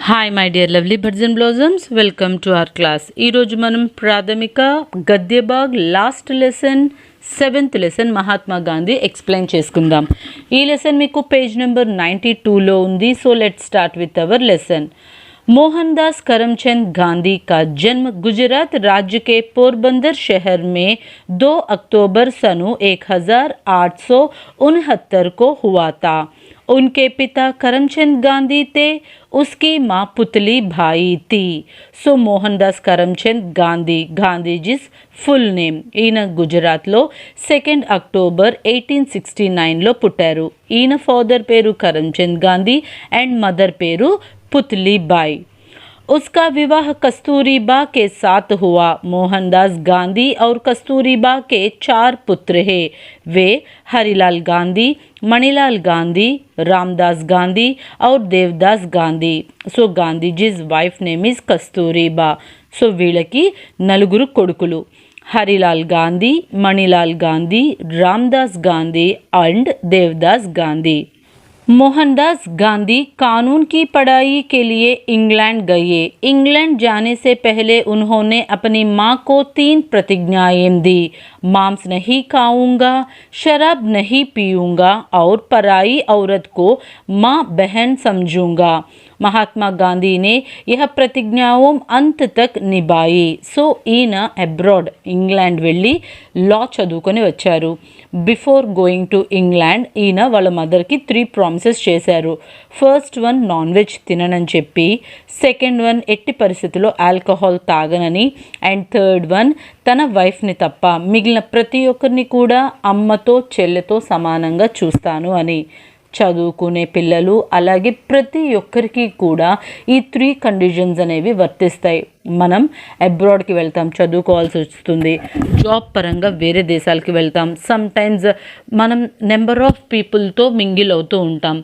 Hi my dear lovely birds and blossoms, welcome to our class. ఈరోజు మనం ప్రాథమిక గద్యభాగ్ last lesson 7th lesson Mahatma Gandhi explain చేసుకుందాం. ఈ లెసన్ మీకు పేజ్ నెంబర్ 92లో ఉంది. So let's start with our lesson. Mohandas Karamchand Gandhi का जन्म गुजरात राज्य के पोरबंदर शहर में 2 अक्टूबर सन 1869 को हुआ था. उनके पिता करमचंद गांधी थे, उसकी माँ पुतली भाई थी. सो मोहनदास करमचंद गांधी, गांधीजी's ఫుల్ నేమ్. ఈయన గుజరాత్లో 2 అక్టోబర్ 1869లో పుట్టారు. ఈయన ఫాదర్ పేరు కరమ్చంద్ గాంధీ అండ్ మదర్ పేరు पुतली बाई. उसका विवाह कस्तूरीबा के साथ हुआ. मोहनदास गांधी और कस्तूरीबा के 4 पुत्र हैं. वे हरिलाल गांधी, मणिलाल गांधी, रामदास गांधी और देवदास गांधी. सो गांधी जी's वाइफ नेम इज कस्तूरीबा. सो వీళ్ళకి నలుగురు కొడుకులు, हरिलाल गांधी, मणिलाल गांधी, रामदास गांधी एंड देवदास गांधी. मोहनदास गांधी कानून की पढ़ाई के लिए इंग्लैंड गए. इंग्लैंड जाने से पहले उन्होंने अपनी माँ को 3 प्रतिज्ञाएं दी. मांस नहीं खाऊंगा, शराब नहीं पीऊंगा और पराई औरत को माँ बहन समझूंगा. महात्मा गांधी ने यह प्रतिज्ञाओं अंत तक निभाई. సో ఈయన అబ్రాడ్ ఇంగ్లాండ్ వెళ్ళి లా చదువుకొని వచ్చారు. బిఫోర్ గోయింగ్ టు ఇంగ్లాండ్ ఈయన వాళ్ళ మదర్కి 3 ప్రామిసెస్ చేశారు. ఫస్ట్ వన్ నాన్ వెజ్ తిననని చెప్పి, సెకండ్ వన్ ఎట్టి పరిస్థితుల్లో ఆల్కహాల్ తాగనని, అండ్ థర్డ్ వన్ తన వైఫ్ని తప్ప మిగిలిన ప్రతి ఒక్కరిని కూడా అమ్మతో చెల్లెతో సమానంగా చూస్తాను అని. చదువుకునే పిల్లలు అలాగే ప్రతి ఒక్కరికి కూడా ఈ 3 కండిషన్స్ అనేవి వర్తిస్తాయి. మనం అబ్రాడ్కి వెళ్తాం, చదువుకోవాల్సి వస్తుంది, జాబ్ పరంగా వేరే దేశాలకి వెళ్తాం, సమ్టైమ్స్ మనం నెంబర్ ఆఫ్ పీపుల్తో మింగిల్ అవుతూ ఉంటాం.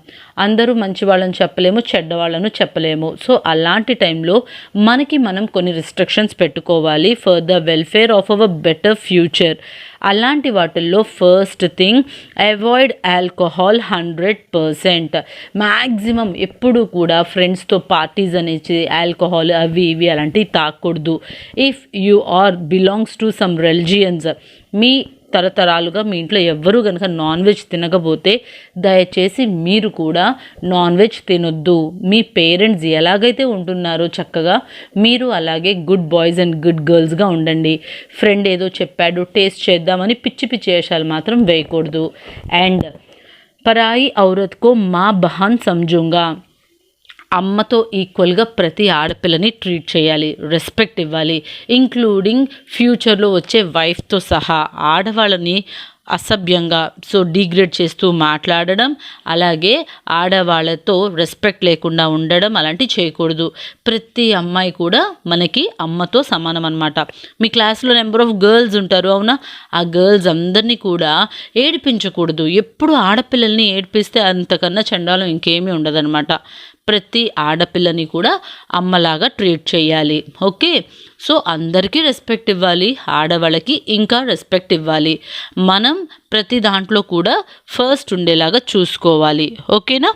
అందరూ మంచి వాళ్ళని చెప్పలేము, చెడ్డ వాళ్ళను చెప్పలేము. సో అలాంటి టైంలో మనకి మనం కొన్ని రిస్ట్రిక్షన్స్ పెట్టుకోవాలి for the welfare of our better future. అలాంటి వాటిల్లో first thing, avoid alcohol 100%. Maximum ఎప్పుడు కూడా ఫ్రెండ్స్తో పార్టీస్ అనేసి ఆల్కహాల్ అవి ఇవి అలాంటివి తాగకూడదు. If you are belongs to some religions, మీ తరతరాలుగా మీ ఇంట్లో ఎవ్వరూ కనుక నాన్ వెజ్ తినకపోతే దయచేసి మీరు కూడా నాన్ వెజ్ తినొద్దు. మీ పేరెంట్స్ ఎలాగైతే ఉంటున్నారో చక్కగా మీరు అలాగే గుడ్ బాయ్స్ అండ్ గుడ్ గర్ల్స్గా ఉండండి. ఫ్రెండ్ ఏదో చెప్పాడు టేస్ట్ చేద్దామని పిచ్చి పిచ్చి వేషాలు మాత్రం వేయకూడదు. అండ్ పరాయి ఔరత్కో మా బహన్ సమజూంగా, అమ్మతో ఈక్వల్గా ప్రతి ఆడపిల్లని ట్రీట్ చేయాలి, రెస్పెక్ట్ ఇవ్వాలి. ఇంక్లూడింగ్ ఫ్యూచర్లో వచ్చే వైఫ్తో సహా ఆడవాళ్ళని అసభ్యంగా డిగ్రేడ్ చేస్తూ మాట్లాడడం, అలాగే ఆడవాళ్ళతో రెస్పెక్ట్ లేకుండా ఉండడం అలాంటివి చేయకూడదు. ప్రతి అమ్మాయి కూడా మనకి అమ్మతో సమానం అనమాట. మీ క్లాస్లో నెంబర్ ఆఫ్ గర్ల్స్ ఉంటారు, అవునా? ఆ గర్ల్స్ అందరినీ కూడా ఏడిపించకూడదు. ఎప్పుడు ఆడపిల్లల్ని ఏడిపిస్తే అంతకన్నా చండాలం ఇంకేమీ ఉండదన్నమాట. ప్రతి ఆడపిల్లని కూడా అమ్మలాగా ట్రీట్ చేయాలి. ఓకే, సో అందరికీ రెస్పెక్ట్ ఇవ్వాలి, ఆడవాళ్ళకి ఇంకా రెస్పెక్ట్ ఇవ్వాలి. మనం ప్రతి దాంట్లో కూడా ఫస్ట్ ఉండేలాగా చూసుకోవాలి. ఓకేనా?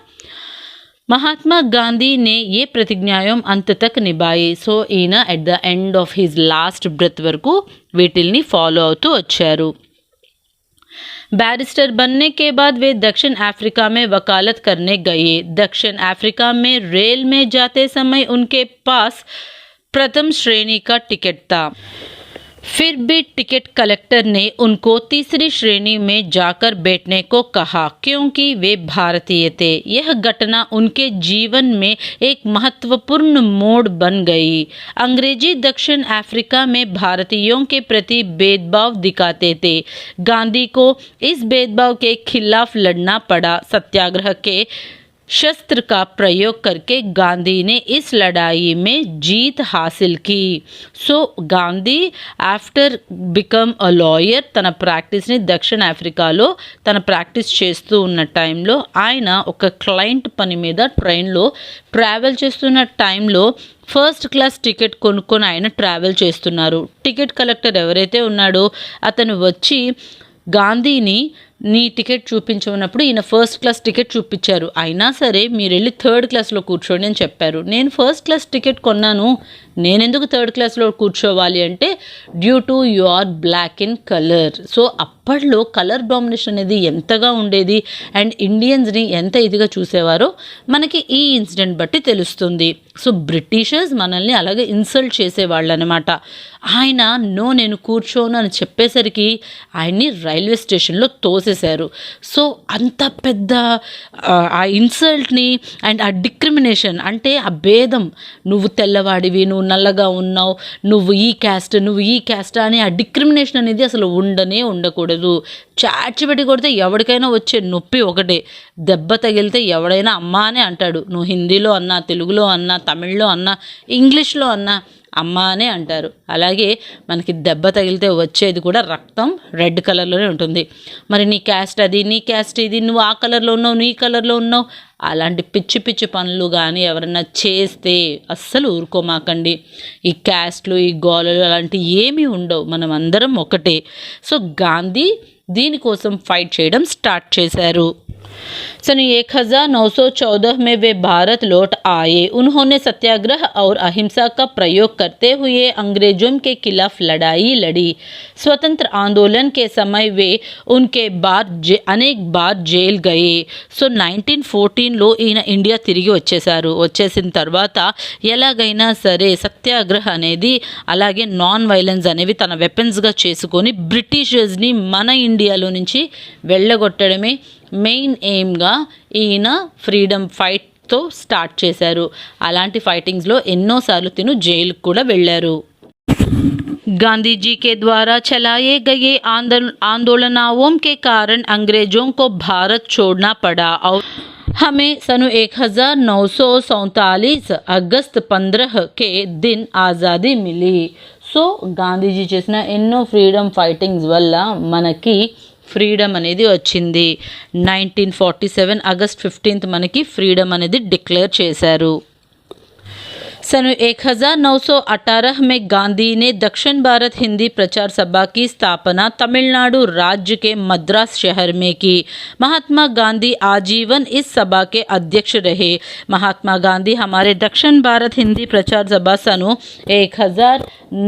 महात्मा गांधी ने ये प्रतिज्ञाएं अंत तक निभाई. సో ఈయన at the end of his last breath వరకు వీటిల్ని ఫాలో అవుతూ వచ్చారు. बैरिस्टर बनने के बाद वे दक्षिण अफ्रीका में वकालत करने गए. दक्षिण अफ्रीका में रेल में जाते समय उनके पास प्रथम श्रेणी का टिकट था. फिर भी टिकट कलेक्टर ने उनको तीसरी श्रेणी में जाकर बैठने को कहा क्योंकि वे भारतीय थे. यह घटना उनके जीवन में एक महत्वपूर्ण मोड़ बन गई. अंग्रेजी दक्षिण अफ्रीका में भारतीयों के प्रति भेदभाव दिखाते थे. गांधी को इस भेदभाव के खिलाफ लड़ना पड़ा. सत्याग्रह के शस्त्र का प्रयोग करके गांधी ने इस लड़ाई में जीत हासिल की. So Gandhi after become a lawyer తన ప్రాక్టీస్ని దక్షిణ ఆఫ్రికాలో తన ప్రాక్టీస్ చేస్తూ ఉన్న టైంలో ఆయన ఒక క్లయింట్ పని మీద ట్రైన్లో ట్రావెల్ చేస్తున్న టైంలో ఫస్ట్ క్లాస్ టికెట్ కొనుక్కొని ఆయన ట్రావెల్ చేస్తున్నారు. టికెట్ కలెక్టర్ ఎవరైతే ఉన్నాడో అతను వచ్చి గాంధీని నీ టికెట్ చూపించమన్నప్పుడు ఈయన ఫస్ట్ క్లాస్ టికెట్ చూపించారు. అయినా సరే మీరు వెళ్ళి థర్డ్ క్లాస్లో కూర్చోండి అని చెప్పారు. నేను ఫస్ట్ క్లాస్ టికెట్ కొన్నాను, నేనెందుకు థర్డ్ క్లాస్లో కూర్చోవాలి అంటే due to you are black in colour. So అప్పట్లో కలర్ డామినేషన్ అనేది ఎంతగా ఉండేది అండ్ ఇండియన్స్ని ఎంత ఇదిగా చూసేవారో మనకి ఈ ఇన్సిడెంట్ బట్టి తెలుస్తుంది. సో బ్రిటిషర్స్ మనల్ని అలాగే ఇన్సల్ట్ చేసేవాళ్ళు అనమాట. ఆయన నేను కూర్చోను అని చెప్పేసరికి ఆయన్ని రైల్వే స్టేషన్లో తోసేశారు. సో అంత పెద్ద ఆ ఇన్సల్ట్ని అండ్ ఆ డిస్క్రిమినేషన్ అంటే ఆ భేదం, నువ్వు తెల్లవాడివి, నువ్వు నల్లగా ఉన్నావు, నువ్వు ఈ క్యాస్ట్ అని ఆ డిస్క్రిమినేషన్ అనేది అసలు ఉండకూడదు. చాచిపెట్టి కొడితే ఎవరికైనా వచ్చే నొప్పి ఒకటే, దెబ్బ తగిలితే ఎవడైనా అమ్మా అనే అంటాడు. నువ్వు హిందీలో అన్నా, తెలుగులో అన్నా, తమిళ్లో అన్నా, ఇంగ్లీష్లో అన్నా అమ్మ అనే అంటారు. అలాగే మనకి దెబ్బ తగిలితే వచ్చేది కూడా రక్తం రెడ్ కలర్లోనే ఉంటుంది. మరి నీ క్యాస్ట్ అది, నీ క్యాస్ట్ ఇది, నువ్వు ఆ కలర్లో ఉన్నావు, నీ కలర్లో ఉన్నావు, అలాంటి పిచ్చి పిచ్చి పనులు కానీ ఎవరన్నా చేస్తే అస్సలు ఊరుకోమాకండి. ఈ క్యాస్ట్లు, ఈ గోళలు అలాంటివి ఏమీ ఉండవు, మనం అందరం ఒకటే. సో గాంధీ దీనికోసం ఫైట్ చేయడం స్టార్ట్ చేశారు. सन 1914 में वे भारत लौट आए. उन्होंने सत्याग्रह और अहिंसा का प्रयोग करते हुए अंग्रेजों के खिलाफ लड़ाई लड़ी. स्वतंत्र आंदोलन के समय वे उनके बाद अनेक बार जेल गए. సో 1914లో ఈయన ఇండియా తిరిగి వచ్చేసిన తర్వాత ఎలాగైనా సరే సత్యాగ్రహ అనేది అలాగే నాన్ వైలెన్స్ అనేవి తన వెపన్స్గా చేసుకొని బ్రిటిషర్స్ని మన ఇండియాలో నుంచి వెళ్ళగొట్టడమే మెయిన్ ఎయిమ్గా ఈయన ఫ్రీడమ్ ఫైట్తో స్టార్ట్ చేశారు. అలాంటి ఫైటింగ్స్లో ఎన్నోసార్లు తిను జైలుకు కూడా వెళ్ళారు. गांधी जी के द्वारा चलाए गए आंदोलनों के कारण अंग्रेजों को भारत छोड़ना पड़ा और हमें सन 1947 अगस्त 15 के दिन आज़ादी मिली. సో గాంధీజీ చేసిన ఎన్నో ఫ్రీడమ్ ఫైటింగ్స్ వల్ల మనకి ఫ్రీడమ్ అనేది వచ్చింది. 1947 ఆగస్ట్ 15 మనకి ఫ్రీడమ్ అనేది డిక్లేర్ చేశారు. सन 1918 में गांधी ने दक्षिण भारत हिंदी प्रचार सभा की स्थापना तमिलनाडु राज्य के मद्रास शहर में की. महात्मा गांधी आजीवन इस सभा के अध्यक्ष रहे. महात्मा गांधी हमारे दक्षिण भारत हिंदी प्रचार सभा सन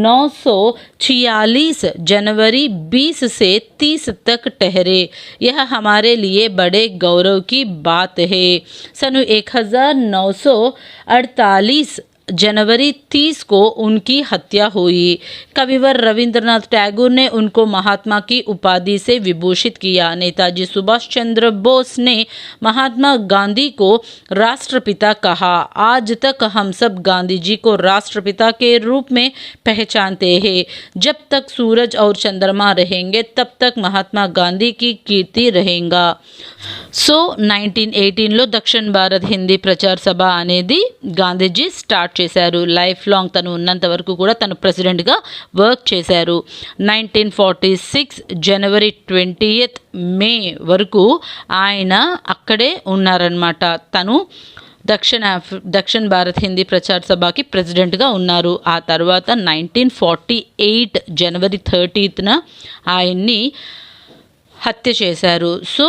1946 जनवरी 20 से 30 तक ठहरे. यह हमारे लिए बड़े गौरव की बात है. सन 1948 जनवरी 30 को उनकी हत्या हुई. कविवर रविंद्रनाथ टैगोर ने उनको महात्मा की उपाधि से विभूषित किया. नेताजी सुभाष चंद्र बोस ने महात्मा गांधी को राष्ट्रपिता कहा. आज तक हम सब गांधी जी को राष्ट्रपिता के रूप में पहचानते हैं. जब तक सूरज और चंद्रमा रहेंगे तब तक महात्मा गांधी की कीर्ति रहेगा. సో 1918లో దక్షిణ భారత్ హిందీ ప్రచార సభ అనేది గాంధీజీ స్టార్ట్ చేశారు. లైఫ్ లాంగ్ తను ఉన్నంత వరకు కూడా తను ప్రెసిడెంట్గా వర్క్ చేశారు. 1946 జనవరి 20 మే వరకు ఆయన అక్కడే ఉన్నారనమాట. తను దక్షిణ భారత్ హిందీ ప్రచార సభకి ప్రెసిడెంట్గా ఉన్నారు. ఆ తర్వాత 1948 జనవరి 30న ఆయన్ని హత్య చేశారు. సో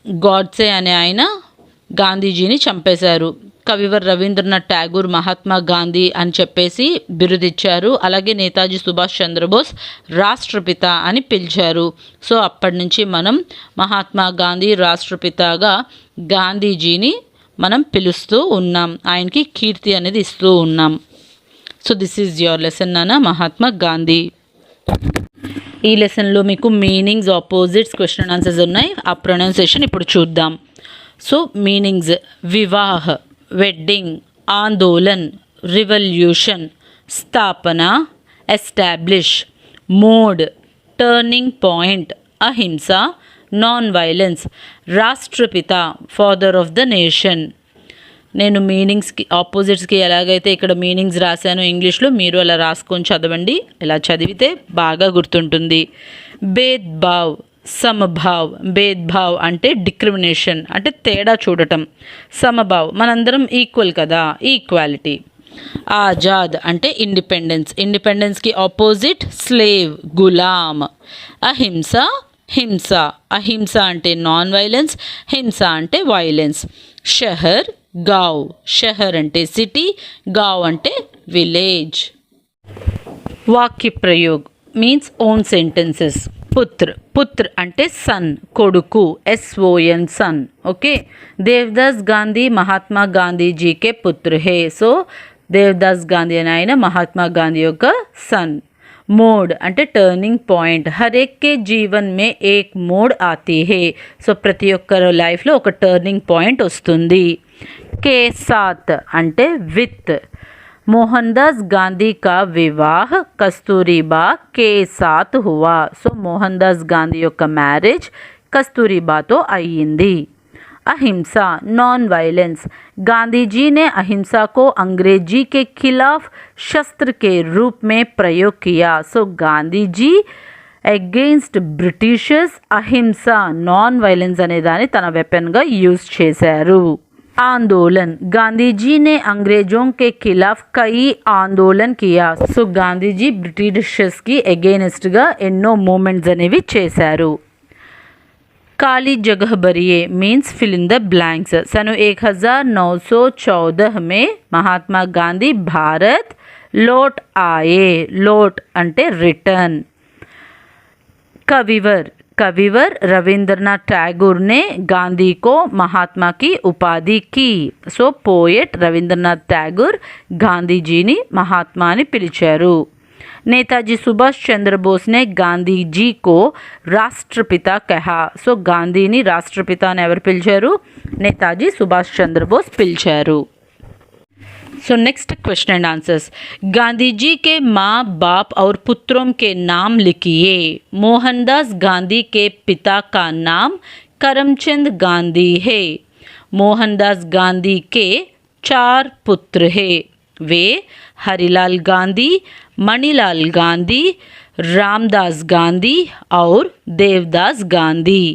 గాడ్సే అనే ఆయన గాంధీజీని చంపేశారు. కవివర్ రవీంద్రనాథ్ ఠాగూర్ మహాత్మా గాంధీ అని చెప్పేసి బిరుదిచ్చారు. అలాగే నేతాజీ సుభాష్ చంద్రబోస్ రాష్ట్రపిత అని పిలిచారు. సో అప్పటి నుంచి మనం మహాత్మా గాంధీ రాష్ట్రపితగా గాంధీజీని మనం పిలుస్తూ ఉన్నాం, ఆయనకి కీర్తి అనేది ఇస్తూ ఉన్నాం. So this is your lesson నాన్న మహాత్మా గాంధీ. ఈ లెసన్లో మీకు meanings, opposites, question and answers ఉన్నాయి. ఆ ప్రొనౌన్సియేషన్ ఇప్పుడు చూద్దాం. సో మీనింగ్స్: వివాహ, వెడ్డింగ్, ఆందోళన్, రివల్యూషన్, స్థాపన, ఎస్టాబ్లిష్, మోడ్, టర్నింగ్ పాయింట్, అహింస, నాన్ వైలెన్స్, రాష్ట్రపిత, ఫాదర్ ఆఫ్ ద నేషన్. నేను మీనింగ్స్కి ఆపోజిట్స్కి ఎలాగైతే ఇక్కడ మీనింగ్స్ రాశానో ఇంగ్లీష్లో మీరు అలా రాసుకొని చదవండి. ఇలా చదివితే బాగా గుర్తుంటుంది. భేద్భావ్, సమభావ్. భేద్భావ్ అంటే డిస్క్రిమినేషన్, అంటే తేడా చూడటం. సమభావ్ మనందరం ఈక్వల్ కదా, ఈక్వాలిటీ. ఆజాద్ అంటే ఇండిపెండెన్స్. ఇండిపెండెన్స్కి ఆపోజిట్ స్లేవ్, గులాం. అహింస హింస, అహింస అంటే నాన్ వైలెన్స్, హింస అంటే వైలెన్స్. షహర్, గావ్, షహర్ అంటే సిటీ, గావ్ అంటే విలేజ్. వాక్య ప్రయోగ్ మీన్స్ ఓన్ సెంటెన్సెస్. పుత్ర, పుత్ర అంటే సన్, కొడుకు, SON son. Okay, Devdas Gandhi Mahatma గాంధీజీకే పుత్ర హే. సో దేవదాస్ గాంధీ అని ఆయన మహాత్మా గాంధీ యొక్క సన్. మోడ్ అంటే టర్నింగ్ పాయింట్. హర్ ఏక్ కే జీవన్ మే ఏక్ మోడ్ ఆతీ హే. సో ప్రతి ఒక్కరి లైఫ్లో ఒక టర్నింగ్ పాయింట్ వస్తుంది. కే సాత్ అంటే విత్. मोहनदास गांधी का विवाह कस्तूरीबा के साथ हुआ. సో మోహన్దాస్ గాంధీ యొక్క మ్యారేజ్ కస్తూరిబాతో అయ్యింది. अहिंसा नॉन वायलेंस. गांधी जी ने अहिंसा को अंग्रेजी के खिलाफ शस्त्र के रूप में प्रयोग किया. सो गांधी जी अगेंस्ट ब्रिटिशर्स అహింస నాన్ వైలెన్స్ అనే దాన్ని తన వెపన్గా యూజ్ చేశారు. आंदोलन. गांधी जी ने अंग्रेजों के खिलाफ कई आंदोलन किया. సో గాంధీజీ బ్రిటిషర్స్కి అగెయిన్స్ట్గా ఎన్నో మూమెంట్స్ అనేవి చేశారు. काली जगह भरिए means fill in the blanks. सन 1914 में महात्मा गांधी भारत लौट आए. लौट అంటే రిటర్న్. कविवर. कविवर रविंद्रनाथ टैगोर ने गांधी को महात्मा की उपाधि की. సో పోయెట్ రవీంద్రనాథ్ ఠాగూర్ గాంధీజీని మహాత్మా అని పిలిచారు. नेताजी सुभाष चंद्र बोस ने गांधी जी को राष्ट्रपिता कहा. సో గాంధీని రాష్ట్రపిత అని ఎవరు పిలిచారు? నేతాజీ సుభాష్ చంద్రబోస్ పిలిచారు. So next question and answers. Gandhi ji के माँ बाप और पुत्रों के नाम लिखिए. मोहनदास गांधी के पिता का नाम करमचंद गांधी है. मोहनदास गांधी के 4 पुत्र हैं. वे हरिलाल गांधी, मणिलाल गांधी, रामदास गांधी और देवदास गांधी.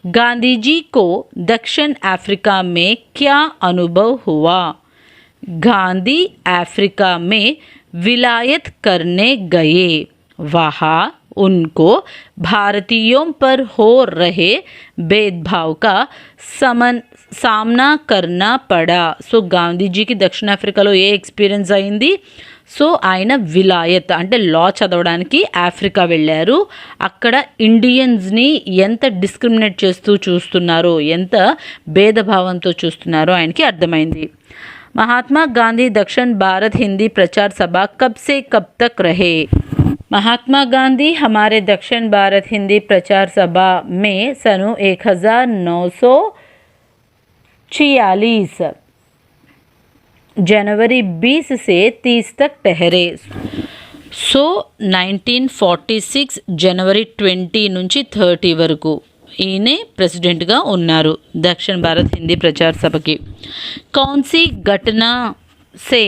गांधी जी को दक्षिण अफ्रीका में क्या अनुभव हुआ? गांधी अफ्रीका में विलायत करने गए. वहाँ उनको भारतीयों पर हो रहे भेदभाव का सामना करना पड़ा. సో గాంధీజీకి దక్షిణాఫ్రికాలో ఏ ఎక్స్పీరియన్స్ అయింది? సో ఆయన విలాయత్ అంటే లా చదవడానికి ఆఫ్రికా వెళ్ళారు. అక్కడ ఇండియన్స్ని ఎంత డిస్క్రిమినేట్ చేస్తూ చూస్తున్నారో, ఎంత భేదభావంతో చూస్తున్నారో ఆయనకి అర్థమైంది. महात्मा गांधी दक्षिण भारत हिंदी प्रचार सभा कब से कब तक रहे? महात्मा गांधी हमारे दक्षिण भारत हिंदी प्रचार सभा में सन 1946 जनवरी 20 से 30 तक ठहरे. సో 1946 జనవరి 20 నుంచి 30 వరకు ఈయనే ప్రెసిడెంట్గా ఉన్నారు దక్షిణ భారత్ హిందీ ప్రచార సభకి. कौन सी घटना से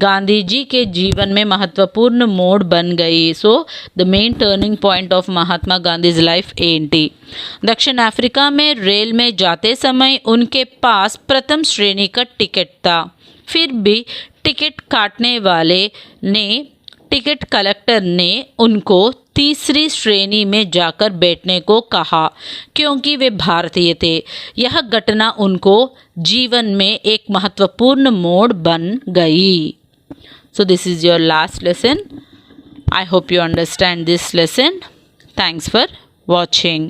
गांधी जी के जीवन में महत्वपूर्ण मोड़ बन गई? So the main turning point of Mahatma Gandhi's life ఏంటి? दक्षिण अफ्रीका में रेल में जाते समय उनके पास प्रथम श्रेणी का टिकट था. फिर भी टिकट काटने वाले ने टिकट कलेक्टर ने उनको तीसरी श्रेणी में जाकर बैठने को कहा क्योंकि वे भारतीय थे. यह घटना उनको जीवन में एक महत्वपूर्ण मोड़ बन गई. So this is your last lesson. I hope you understand this lesson. Thanks for watching.